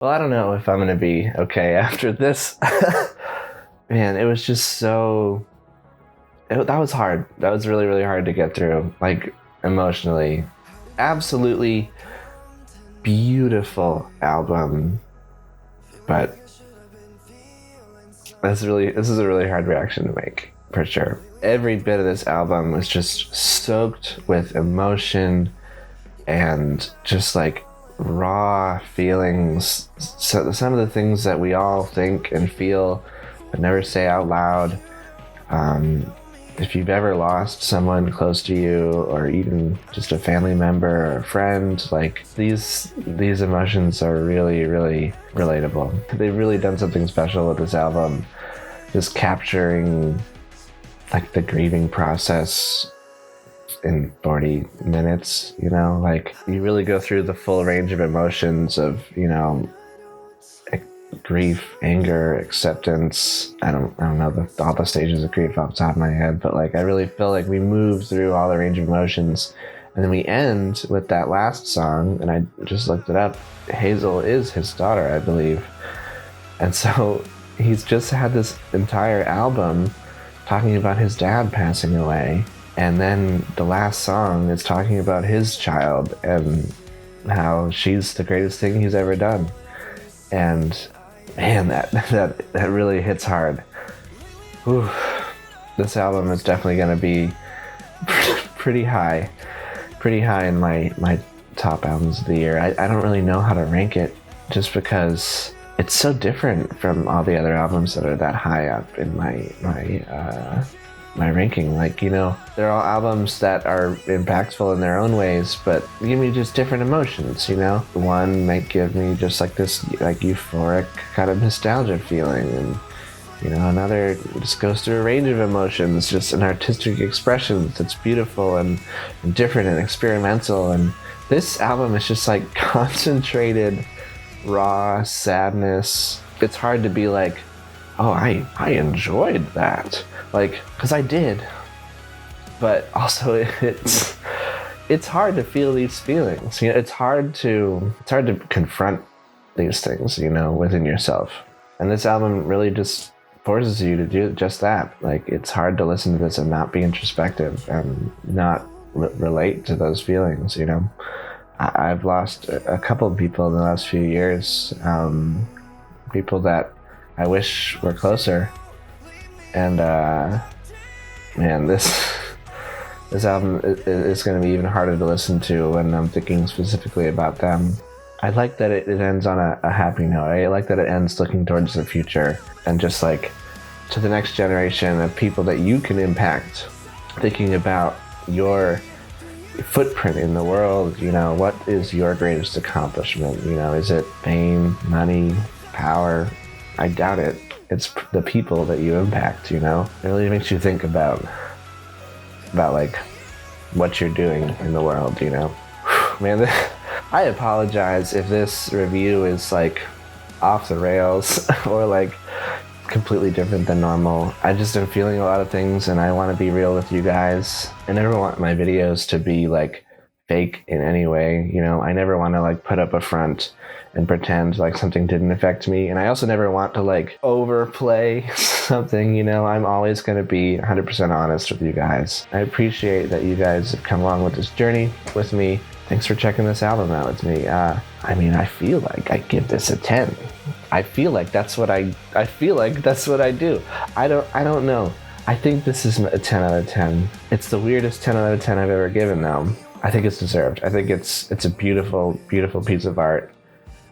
Well, I don't know if I'm gonna be okay after this. Man, it was just that was hard. That was really, really hard to get through, like emotionally. Absolutely beautiful album, but this is a really hard reaction to make, for sure. Every bit of this album was just soaked with emotion and just like raw feelings. So some of the things that we all think and feel but never say out loud. If you've ever lost someone close to you, or even just a family member or a friend, like these emotions are really, really relatable. They've really done something special with this album, just capturing like the grieving process in 40 minutes, like you really go through the full range of emotions of, grief, anger, acceptance. I don't know all the stages of grief off the top of my head, but like I really feel like we move through all the range of emotions, and then we end with that last song. And I just looked it up. Hazel is his daughter, I believe, and so he's just had this entire album talking about his dad passing away, and then the last song is talking about his child and how she's the greatest thing he's ever done. And man, that really hits hard. Whew. This album is definitely going to be pretty high in my top albums of the year. I don't really know how to rank it, just because it's so different from all the other albums that are that high up in my ranking. Like, they're all albums that are impactful in their own ways, but give me just different emotions. One might give me just like this like euphoric kind of nostalgia feeling, and another just goes through a range of emotions, just an artistic expression that's beautiful and different and experimental. And this album is just like concentrated raw sadness. It's hard to be like, oh, I enjoyed that, like, because I did, but also it's hard to feel these feelings. It's hard to confront these things, within yourself. And this album really just forces you to do just that. Like, it's hard to listen to this and not be introspective and not relate to those feelings. I've lost a couple of people in the last few years, people that I wish were closer. And man, this album is going to be even harder to listen to when I'm thinking specifically about them. I like that it ends on a happy note. I like that it ends looking towards the future and just like to the next generation of people that you can impact, thinking about your footprint in the world. What is your greatest accomplishment? Is it fame, money, power? I doubt it. It's the people that you impact. It really makes you think about like what you're doing in the world. Man, I apologize if this review is like off the rails or like completely different than normal. I just am feeling a lot of things, and I want to be real with you guys. I never want my videos to be like fake in any way. I never want to like put up a front and pretend like something didn't affect me. And I also never want to like overplay something. I'm always going to be 100% honest with you guys. I appreciate that you guys have come along with this journey with me. Thanks for checking this album out with me. I feel like I give this a 10. I feel like that's what I do. I don't know. I think this is a 10 out of 10. It's the weirdest 10 out of 10 I've ever given though. I think it's deserved. I think it's a beautiful, beautiful piece of art.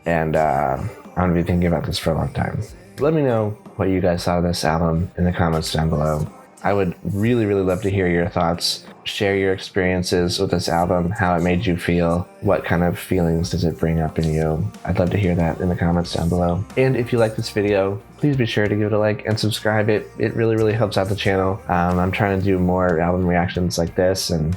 And I'm going to be thinking about this for a long time. Let me know what you guys thought of this album in the comments down below. I would really, really love to hear your thoughts. Share your experiences with this album, how it made you feel. What kind of feelings does it bring up in you? I'd love to hear that in the comments down below. And if you like this video, please be sure to give it a like and subscribe. It really, really helps out the channel. I'm trying to do more album reactions like this and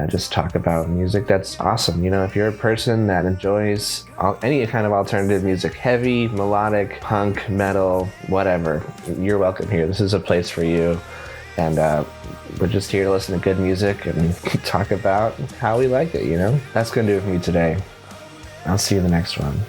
just talk about music that's awesome. If you're a person that enjoys any kind of alternative music, heavy, melodic, punk, metal, whatever, you're welcome here. This is a place for you. And we're just here to listen to good music and talk about how we like it, That's going to do it for me today. I'll see you in the next one.